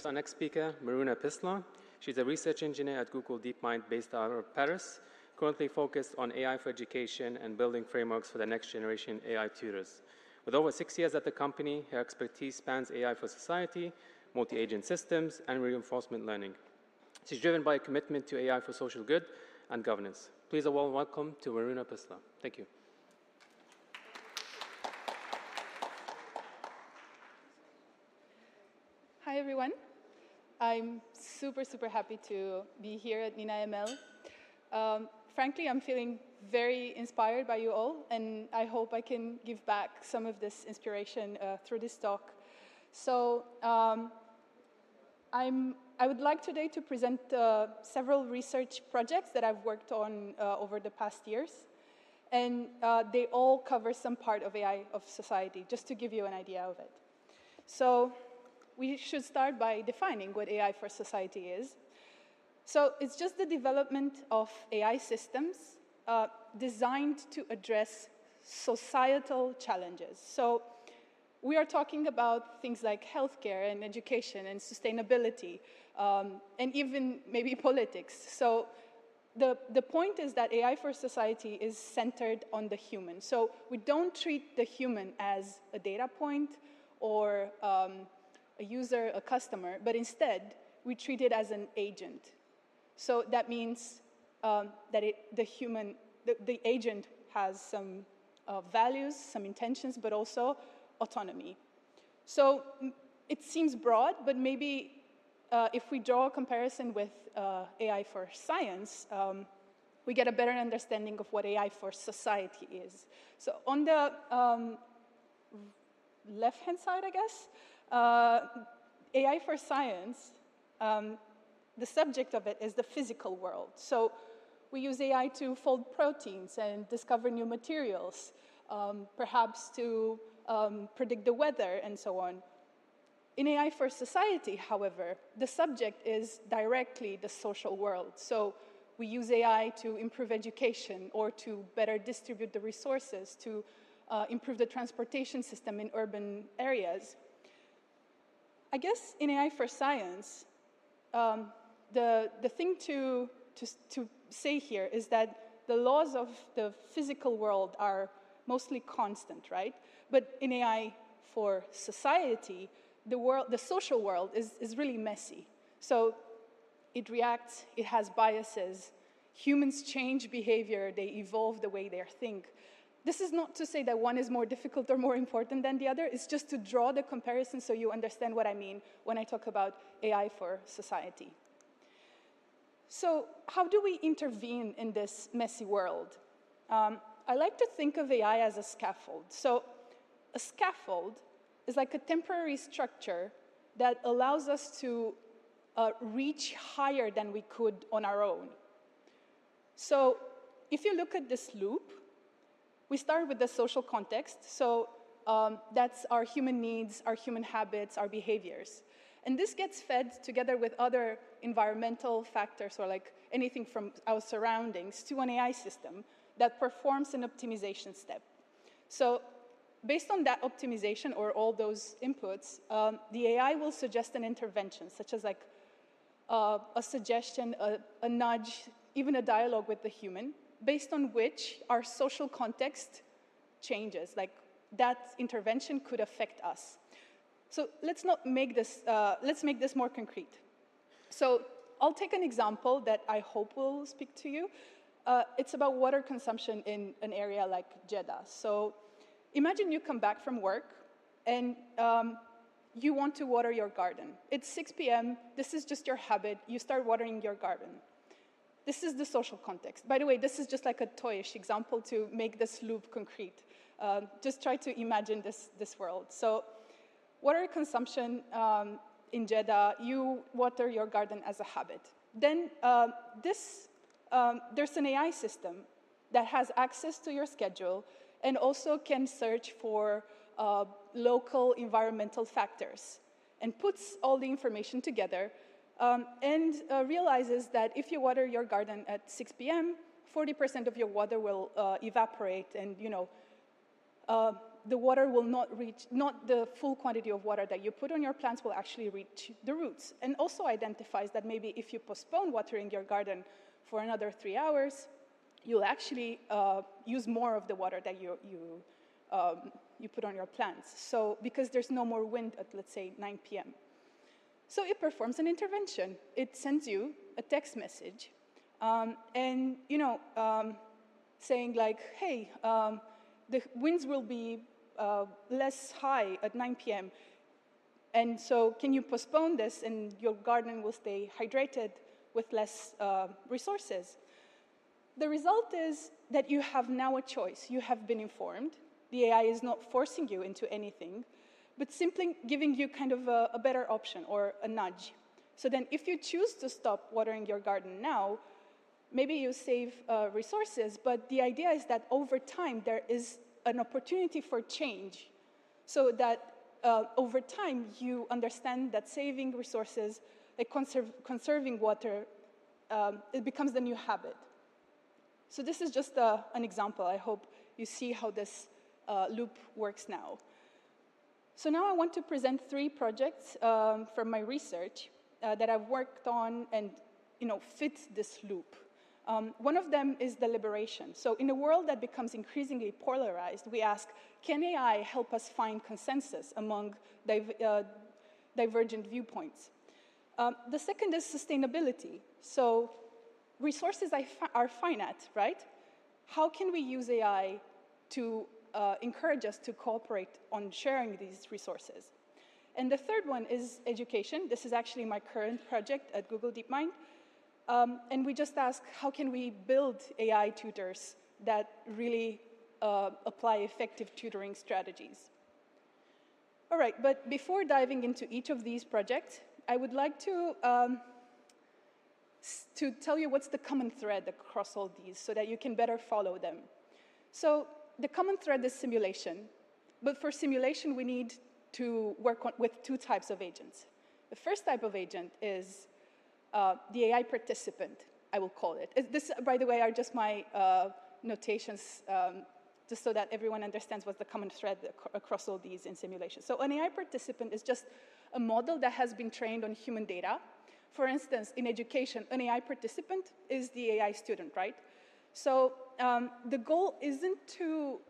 Our next speaker, Miruna Pislar. She's a research engineer at Google DeepMind based out of Paris, currently focused on AI for education and building frameworks for the next generation AI tutors. With over 6 years at the company, her expertise spans AI for society, multi-agent systems, and reinforcement learning. She's driven by a commitment to AI for social good and governance. Please a warm welcome to Miruna Pislar. Thank you. Hi, everyone. I'm super happy to be here at MenaML. Frankly, I'm feeling very inspired by you all, and I hope I can give back some of this inspiration through this talk. So I would like today to present several research projects that I've worked on over the past years, and they all cover some part of AI of society, just to give you an idea of it. So we should start by defining what AI for society is. So it's just the development of AI systems designed to address societal challenges. So we are talking about things like healthcare and education and sustainability, and even maybe politics. So the point is that AI for society is centered on the human. So we don't treat the human as a data point or a user, a customer, but instead we treat it as an agent. So that means that the agent has some values, some intentions, but also autonomy. So it seems broad, but maybe if we draw a comparison with AI for science, we get a better understanding of what AI for society is. So on the left-hand side, I guess, AI for science, the subject of it is the physical world. So we use AI to fold proteins and discover new materials, perhaps to predict the weather and so on. In AI for society, however, the subject is directly the social world. So we use AI to improve education or to better distribute the resources, to improve the transportation system in urban areas. I guess in AI for science, the thing to say here is that the laws of the physical world are mostly constant, right? But in AI for society, the social world is really messy. So it reacts, it has biases, humans change behavior, they evolve the way they think. This is not to say that one is more difficult or more important than the other. It's just to draw the comparison so you understand what I mean when I talk about AI for society. So how do we intervene in this messy world? I like to think of AI as a scaffold. So a scaffold is like a temporary structure that allows us to reach higher than we could on our own. So if you look at this loop, we start with the social context, so that's our human needs, our human habits, our behaviors. And this gets fed together with other environmental factors, or like anything from our surroundings, to an AI system that performs an optimization step. So based on that optimization, or all those inputs, the AI will suggest an intervention, such as like a suggestion, a nudge, even a dialogue with the human, based on which our social context changes, like that intervention could affect us. So let's make this more concrete. So I'll take an example that I hope will speak to you. It's about water consumption in an area like Jeddah. So imagine you come back from work and you want to water your garden. It's 6 p.m., this is just your habit, you start watering your garden. This is the social context. By the way, this is just like a toyish example to make this loop concrete. Just try to imagine this world. So water consumption in Jeddah, you water your garden as a habit. Then there's an AI system that has access to your schedule and also can search for local environmental factors and puts all the information together and realizes that if you water your garden at 6 p.m., 40% of your water will evaporate, and the water will not reach, not the full quantity of water that you put on your plants will actually reach the roots. And also identifies that maybe if you postpone watering your garden for another 3 hours, you'll actually use more of the water that you put on your plants. So because there's no more wind at, let's say, 9 p.m. So it performs an intervention. It sends you a text message and, saying like, hey, the winds will be less high at 9 p.m. And so can you postpone this and your garden will stay hydrated with less resources? The result is that you have now a choice. You have been informed. The AI is not forcing you into anything, but simply giving you kind of a better option or a nudge. So then if you choose to stop watering your garden now, maybe you save resources, but the idea is that over time there is an opportunity for change, so that over time you understand that saving resources, like conserving water, it becomes the new habit. So this is just an example. I hope you see how this loop works now. So now I want to present 3 projects from my research that I've worked on and fit this loop. One of them is deliberation. So in a world that becomes increasingly polarized, we ask, can AI help us find consensus among divergent viewpoints? The second is sustainability. So resources are finite, right? How can we use AI to encourage us to cooperate on sharing these resources? And the third one is education. This is actually my current project at Google DeepMind. And we just ask, how can we build AI tutors that really apply effective tutoring strategies? All right, but before diving into each of these projects, I would like to tell you what's the common thread across all these so that you can better follow them. So the common thread is simulation. But for simulation, we need to work with 2 types of agents. The first type of agent is the AI participant, I will call it. This, by the way, are just my notations, just so that everyone understands what's the common thread across all these in simulation. So an AI participant is just a model that has been trained on human data. For instance, in education, an AI participant is the AI student, right? So the goal isn't to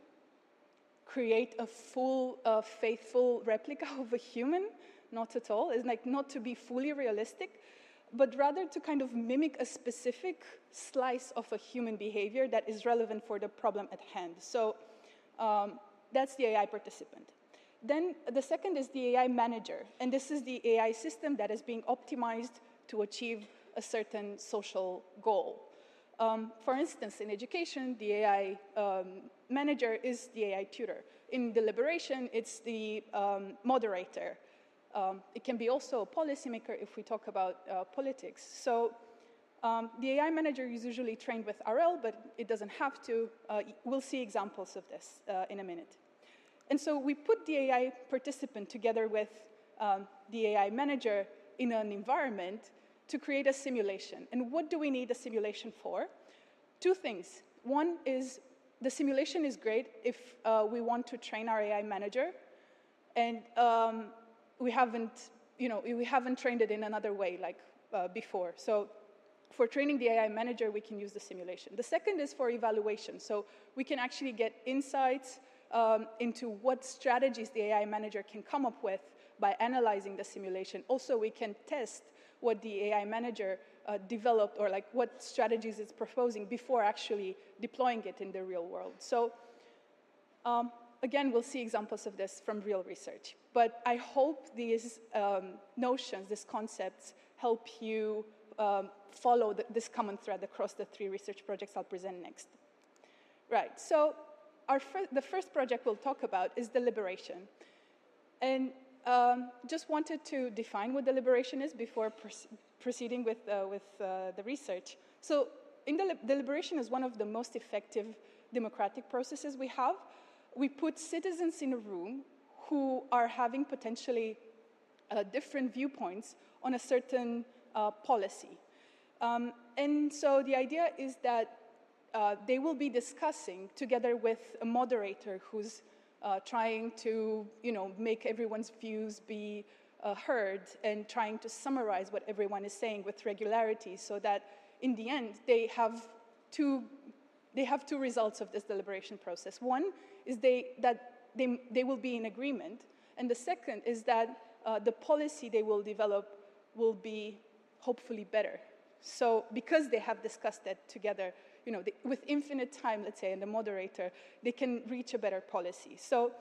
create a full, faithful replica of a human, not at all. It's like not to be fully realistic, but rather to kind of mimic a specific slice of a human behavior that is relevant for the problem at hand. So that's the AI participant. Then the second is the AI manager, and this is the AI system that is being optimized to achieve a certain social goal. For instance, in education, the AI manager is the AI tutor. In deliberation, it's the moderator. It can be also a policymaker if we talk about politics. So the AI manager is usually trained with RL, but it doesn't have to. We'll see examples of this in a minute. And so we put the AI participant together with the AI manager in an environment to create a simulation. And what do we need a simulation for? 2 things. One is the simulation is great if we want to train our AI manager, and we haven't trained it in another way like before. So for training the AI manager, we can use the simulation. The second is for evaluation. So we can actually get insights into what strategies the AI manager can come up with by analyzing the simulation. Also, we can test what the AI manager developed, or like what strategies it's proposing before actually deploying it in the real world. So again, we'll see examples of this from real research. But I hope these notions, these concepts, help you follow this common thread across the 3 research projects I'll present next. Right, so the first project we'll talk about is deliberation. And just wanted to define what deliberation is before proceeding with the research. So deliberation is one of the most effective democratic processes we have. We put citizens in a room who are having potentially different viewpoints on a certain policy. And so the idea is that they will be discussing together with a moderator who's trying to, make everyone's views be heard, and trying to summarize what everyone is saying with regularity, so that in the end they have two results of this deliberation process. One is that they will be in agreement, and the second is that the policy they will develop will be hopefully better. So because they have discussed it together, with infinite time, let's say, and the moderator, they can reach a better policy. So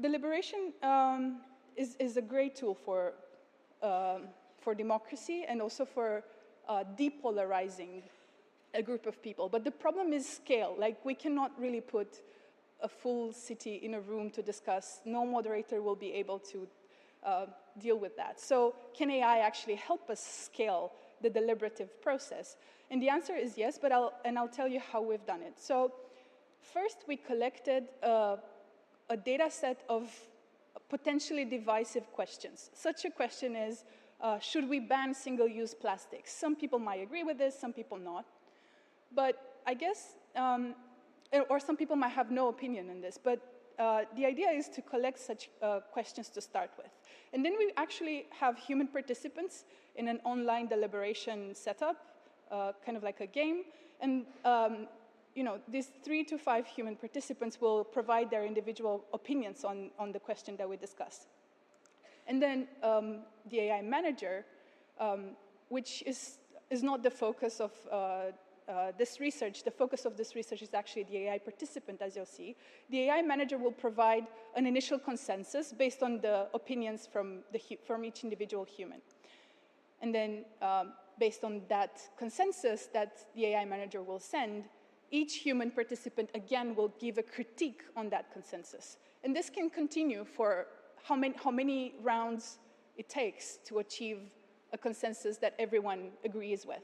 deliberation is a great tool for democracy, and also for depolarizing a group of people. But the problem is scale. Like, we cannot really put a full city in a room to discuss. No moderator will be able to deal with that. So can AI actually help us scale the deliberative process? And the answer is yes, but I'll tell you how we've done it. So first, we collected a data set of potentially divisive questions. Such a question is, should we ban single-use plastics? Some people might agree with this, some people not. But I guess, or some people might have no opinion on this, but the idea is to collect such questions to start with. And then we actually have human participants in an online deliberation setup, kind of like a game. And these 3 to 5 human participants will provide their individual opinions on the question that we discussed. And then the AI manager, which is not the focus of this research. The focus of this research is actually the AI participant, as you'll see. The AI manager will provide an initial consensus based on the opinions from each individual human. And then based on that consensus that the AI manager will send, each human participant, again, will give a critique on that consensus. And this can continue for how many rounds it takes to achieve a consensus that everyone agrees with.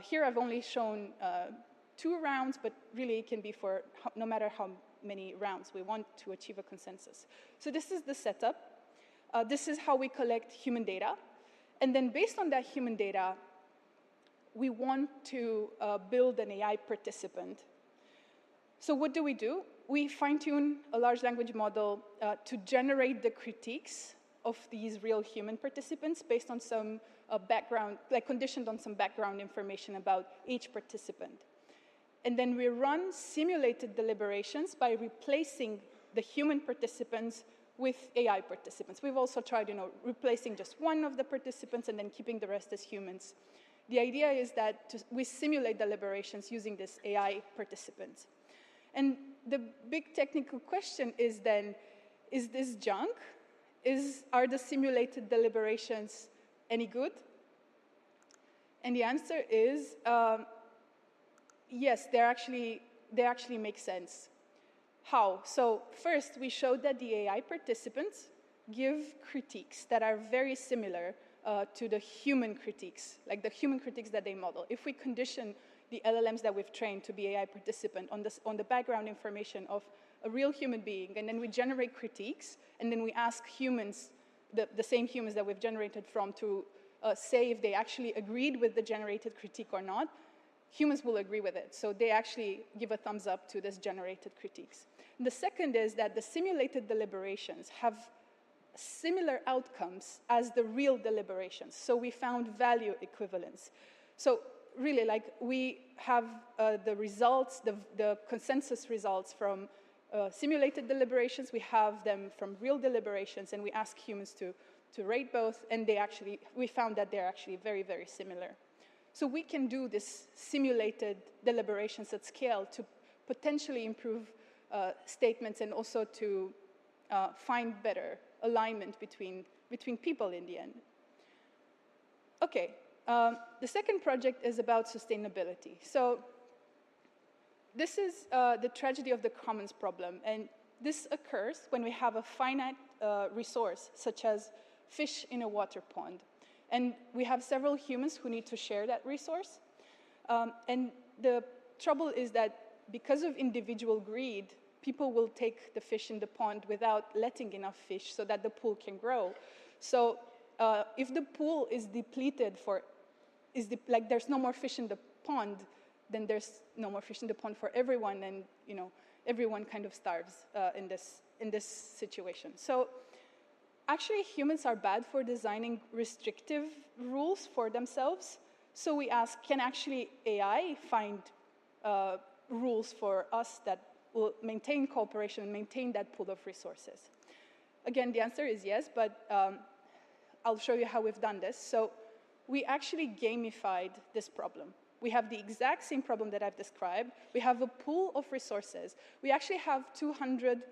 Here I've only shown 2 rounds, but really it can be for no matter how many rounds we want to achieve a consensus. So this is the setup. This is how we collect human data. And then based on that human data, we want to build an AI participant. So what do? We fine-tune a large language model to generate the critiques of these real human participants based on some background, like conditioned on some background information about each participant. And then we run simulated deliberations by replacing the human participants with AI participants. We've also tried, replacing just one of the participants and then keeping the rest as humans. The idea is that we simulate deliberations using this AI participants. And the big technical question is then, is this junk? Are the simulated deliberations any good? And the answer is yes, they actually make sense. How? So first, we showed that the AI participants give critiques that are very similar to the human critiques, like the human critiques that they model. If we condition the LLMs that we've trained to be AI participant on the background information of a real human being, and then we generate critiques, and then we ask humans, the same humans that we've generated from, to say if they actually agreed with the generated critique or not, humans will agree with it. So they actually give a thumbs up to this generated critiques. And the second is that the simulated deliberations have similar outcomes as the real deliberations. So we found value equivalence. So really, like, we have the results, the consensus results from simulated deliberations, we have them from real deliberations, and we ask humans to rate both, and we found that they're actually very, very similar. So we can do this simulated deliberations at scale to potentially improve statements, and also to find better alignment between people in the end. Okay, the second project is about sustainability. So this is the tragedy of the commons problem, and this occurs when we have a finite resource, such as fish in a water pond. And we have several humans who need to share that resource. And the trouble is that because of individual greed, people will take the fish in the pond without letting enough fish so that the pool can grow. So if the pool is depleted there's no more fish in the pond, then there's no more fish in the pond for everyone, and everyone kind of starves in this situation. So actually, humans are bad for designing restrictive rules for themselves. So we ask, can actually AI find rules for us that will maintain cooperation and maintain that pool of resources? Again, the answer is yes, but I'll show you how we've done this. So we actually gamified this problem. We have the exact same problem that I've described. We have a pool of resources. We actually have 200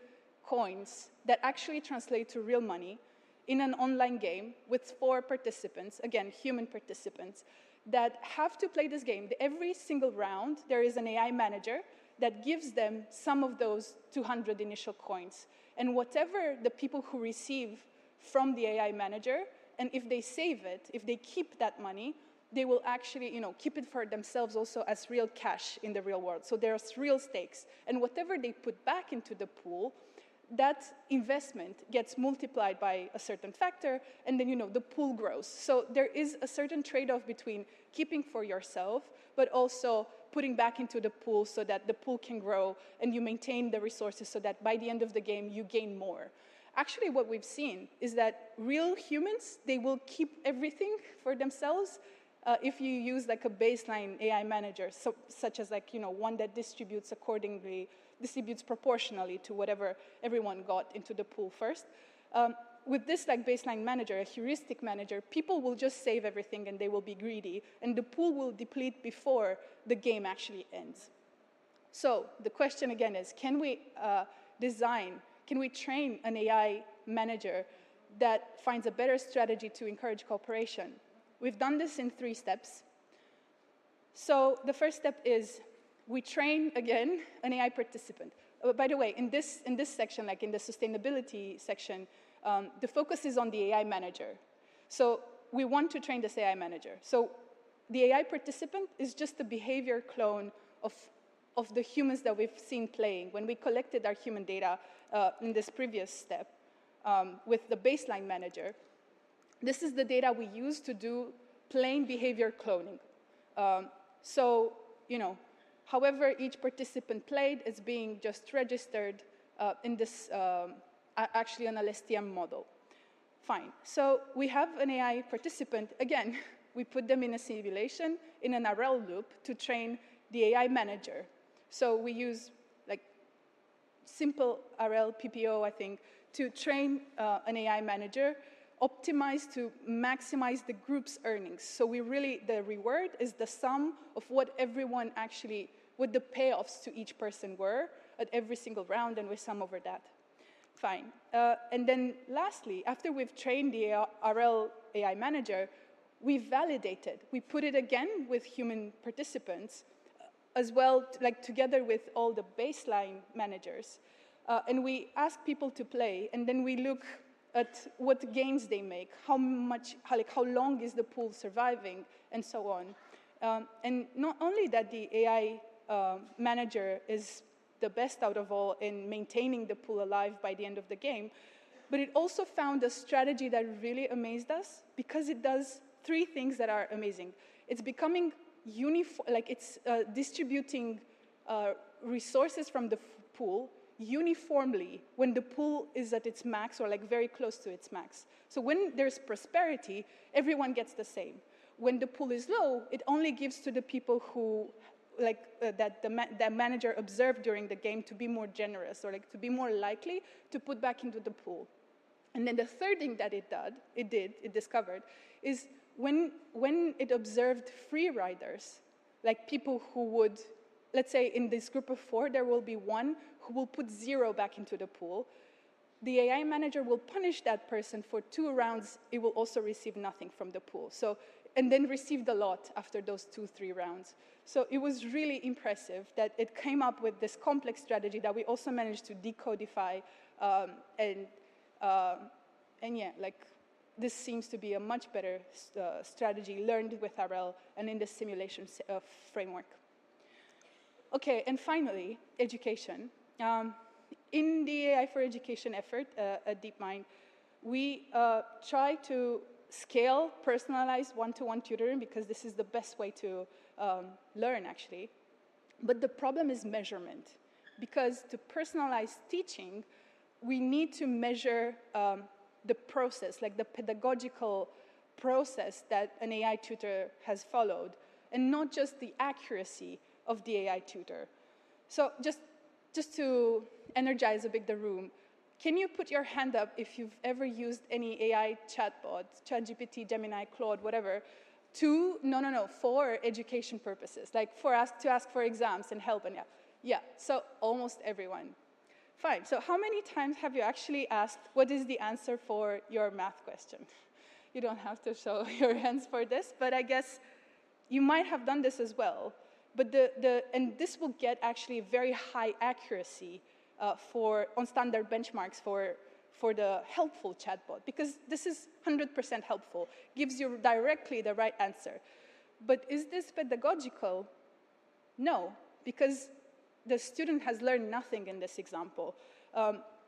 coins that actually translate to real money in an online game with 4 participants, again, human participants, that have to play this game. Every single round, there is an AI manager that gives them some of those 200 initial coins. And whatever the people who receive from the AI manager, and if they save it, if they keep that money, they will actually, keep it for themselves also as real cash in the real world. So there's real stakes. And whatever they put back into the pool, that investment gets multiplied by a certain factor, and then, the pool grows. So there is a certain trade-off between keeping for yourself, but also putting back into the pool so that the pool can grow and you maintain the resources so that by the end of the game, you gain more. Actually, what we've seen is that real humans, they will keep everything for themselves if you use like a baseline AI manager, such as one that distributes proportionally to whatever everyone got into the pool first. With this baseline manager, a heuristic manager, people will just save everything and they will be greedy, and the pool will deplete before the game actually ends. So the question again is, can we train an AI manager that finds a better strategy to encourage cooperation? We've done this in 3 steps. So the first step is we train, again, an AI participant. By the way, in this section, like in the sustainability section, the focus is on the AI manager. So we want to train this AI manager. So the AI participant is just a behavior clone of the humans that we've seen playing. When we collected our human data in this previous step with the baseline manager, this is the data we use to do plain behavior cloning. So, however each participant played is being just registered in this, actually an LSTM model. Fine. So we have an AI participant. Again, we put them in a simulation in an RL loop to train the AI manager. So we use simple RL PPO, I think, to train an AI manager, optimized to maximize the group's earnings. So the reward is the sum of what the payoffs to each person were at every single round, and we sum over that. Fine. And then lastly, after we've trained the RL AI manager, we validate it. We put it again with human participants as well, together with all the baseline managers. And we ask people to play, and then we look at what gains they make, how long is the pool surviving, and so on. And not only that the AI manager is the best out of all in maintaining the pool alive by the end of the game, but it also found a strategy that really amazed us because it does 3 things that are amazing. It's becoming uniform, it's distributing resources from the pool uniformly when the pool is at its max or very close to its max. So when there's prosperity, everyone gets the same. When the pool is low, it only gives to the people who that the manager observed during the game to be more generous or to be more likely to put back into the pool. And then the third thing that it discovered, is when it observed free riders, people who would, let's say in this group of 4, there will be one who will put 0 back into the pool. The AI manager will punish that person for 2 rounds. It will also receive nothing from the pool. And then received a lot after those 2-3 rounds. So it was really impressive that it came up with this complex strategy that we also managed to decodify. And yeah, this seems to be a much better strategy learned with RL and in the simulation framework. Okay, and finally, education. In the AI for Education effort at DeepMind, we try to scale personalized one-to-one tutoring because this is the best way to learn, actually. But the problem is measurement. because to personalize teaching, we need to measure the process, like the pedagogical process that an AI tutor has followed, and not just the accuracy of the AI tutor. So just to energize a bit the room, can you put your hand up if you've ever used any AI chatbot, ChatGPT, Gemini, Claude, whatever, for education purposes, like to ask for exams and help, and yeah, so almost everyone. Fine, so how many times have you actually asked, what is the answer for your math question? You don't have to show your hands for this, but I guess you might have done this as well. But and this will get actually very high accuracy on standard benchmarks for the helpful chatbot, because this is 100% helpful, gives you directly the right answer. But is this pedagogical? No, because the student has learned nothing in this example.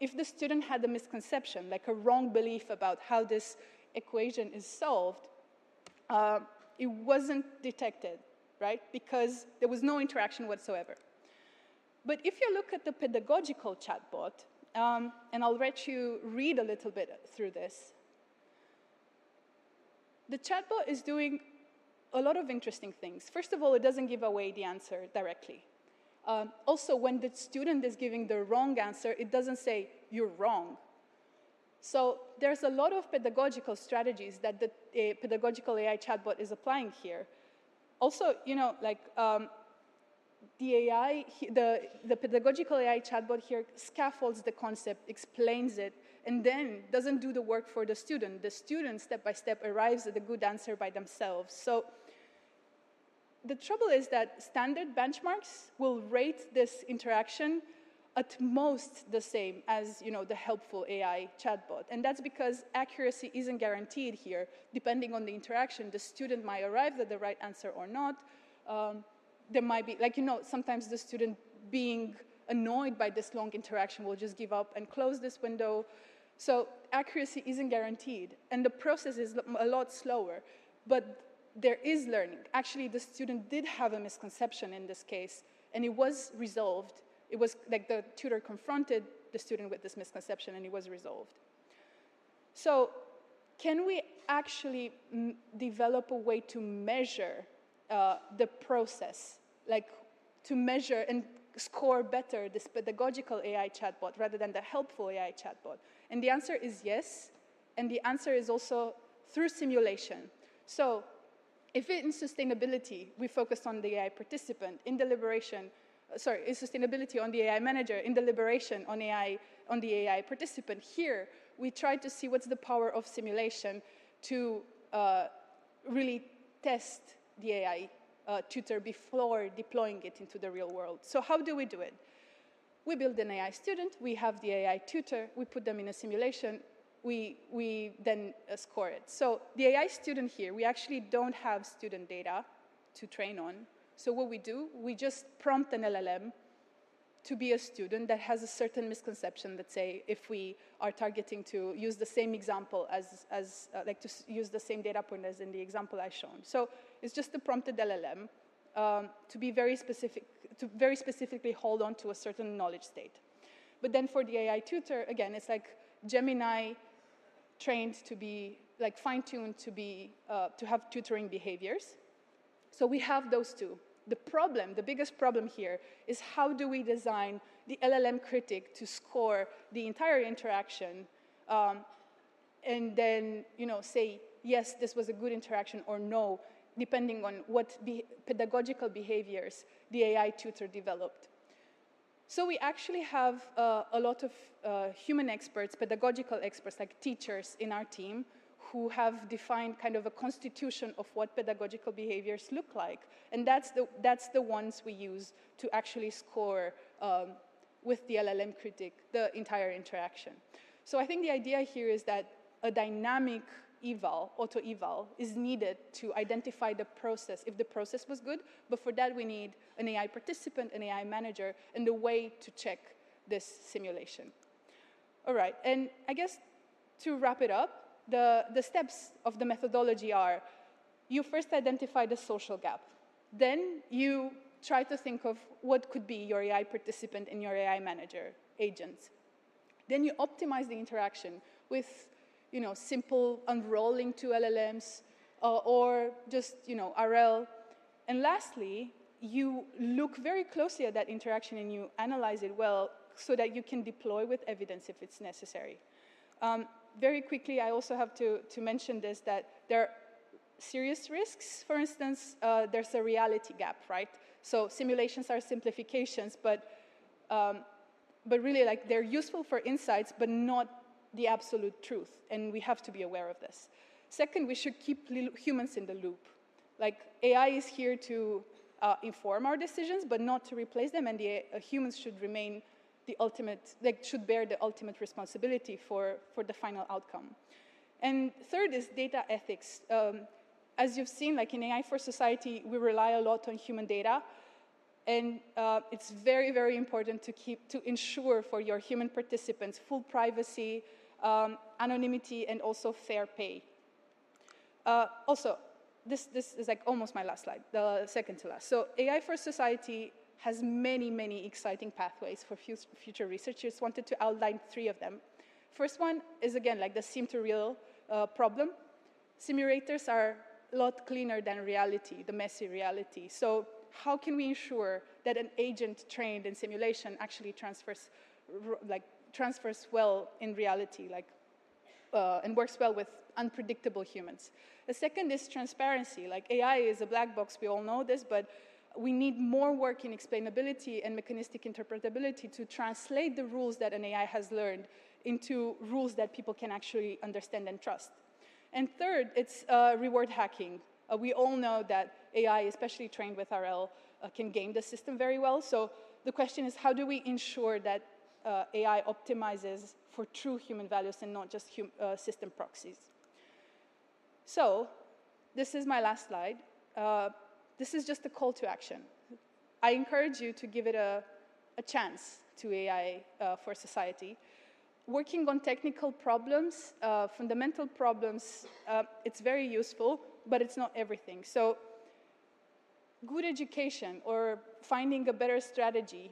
If the student had a misconception, like a wrong belief about how this equation is solved, it wasn't detected, right? Because there was no interaction whatsoever. But if you look at the pedagogical chatbot, and I'll let you read a little bit through this, the chatbot is doing a lot of interesting things. First of all, it doesn't give away the answer directly. Also, when the student is giving the wrong answer, it doesn't say, you're wrong. So there's a lot of pedagogical strategies that the pedagogical AI chatbot is applying here. Also, the pedagogical AI chatbot here scaffolds the concept, explains it, and then doesn't do the work for the student. The student, step by step, arrives at a good answer by themselves. So the trouble is that standard benchmarks will rate this interaction at most the same as the helpful AI chatbot. And that's because accuracy isn't guaranteed here. Depending on the interaction, the student might arrive at the right answer or not. There might be, sometimes the student being annoyed by this long interaction will just give up and close this window. So accuracy isn't guaranteed. And the process is a lot slower. But there is learning. Actually, the student did have a misconception in this case, and it was resolved. It was like the tutor confronted the student with this misconception, and it was resolved. So can we actually develop a way to measure the process, like to measure and score better this pedagogical AI chatbot rather than the helpful AI chatbot? And the answer is yes, and the answer is also through simulation. So if in sustainability, we focused on the AI participant, in deliberation, in sustainability on the AI manager, in deliberation on the AI participant, here we tried to see what's the power of simulation to really test the AI tutor before deploying it into the real world. So how do we do it? We build an AI student, we have the AI tutor, we put them in a simulation, we then score it. So the AI student here, we actually don't have student data to train on. So what we do, we just prompt an LLM to be a student that has a certain misconception. Let's say if we are targeting to use the same example to use the same data point as in the example I've shown. So it's just a prompted LLM to be very specific, to very specifically hold on to a certain knowledge state. But then for the AI tutor, again, it's like Gemini trained to be, like fine-tuned to have tutoring behaviors. So we have those two. The biggest problem here is how do we design the LLM critic to score the entire interaction and then, say, yes, this was a good interaction or no, depending on what pedagogical behaviors the AI tutor developed. So we actually have a lot of human experts, pedagogical experts, like teachers in our team, who have defined kind of a constitution of what pedagogical behaviors look like. And that's the ones we use to actually score with the LLM critic the entire interaction. So I think the idea here is that a dynamic eval, auto-eval, is needed to identify the process, if the process was good, but for that we need an AI participant, an AI manager, and a way to check this simulation. All right, and I guess to wrap it up, the steps of the methodology are, you first identify the social gap. Then you try to think of what could be your AI participant and your AI manager agents. Then you optimize the interaction with, simple unrolling to LLMs or just, RL. And lastly, you look very closely at that interaction and you analyze it well so that you can deploy with evidence if it's necessary. Very quickly, I also have to mention this, that there are serious risks. For instance, there's a reality gap, right? So simulations are simplifications, but really, they're useful for insights, but not the absolute truth, and we have to be aware of this. Second, we should keep humans in the loop. AI is here to inform our decisions, but not to replace them, and humans should remain the ultimate, should bear the ultimate responsibility for the final outcome. And third is data ethics. As you've seen, in AI for Society, we rely a lot on human data, and it's very, very important to ensure for your human participants full privacy, anonymity, and also fair pay. Also, this is almost my last slide, the second to last. So AI for Society has many, many exciting pathways for future researchers. Wanted to outline 3 of them. First one is, again, the sim to real problem. Simulators are a lot cleaner than reality, the messy reality. So how can we ensure that an agent trained in simulation actually transfers well in reality, and works well with unpredictable humans? The second is transparency. AI is a black box, we all know this, but we need more work in explainability and mechanistic interpretability to translate the rules that an AI has learned into rules that people can actually understand and trust. And third, it's reward hacking. We all know that AI, especially trained with RL, can game the system very well. So the question is, how do we ensure that AI optimizes for true human values and not just system proxies? So this is my last slide. This is just a call to action. I encourage you to give it a chance to AI for Society. Working on technical problems, fundamental problems, it's very useful, but it's not everything. So good education or finding a better strategy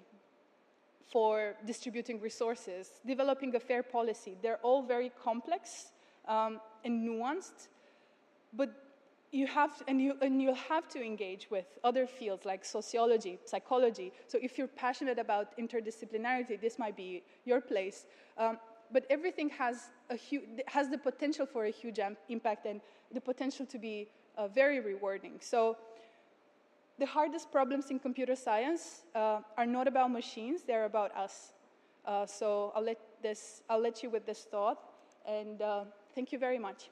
for distributing resources, developing a fair policy, they're all very complex and nuanced, but you'll have to engage with other fields like sociology, psychology. So if you're passionate about interdisciplinarity, this might be your place. But everything has the potential for a huge impact and the potential to be very rewarding. So the hardest problems in computer science are not about machines, they're about us. So I'll let you with this thought, and thank you very much.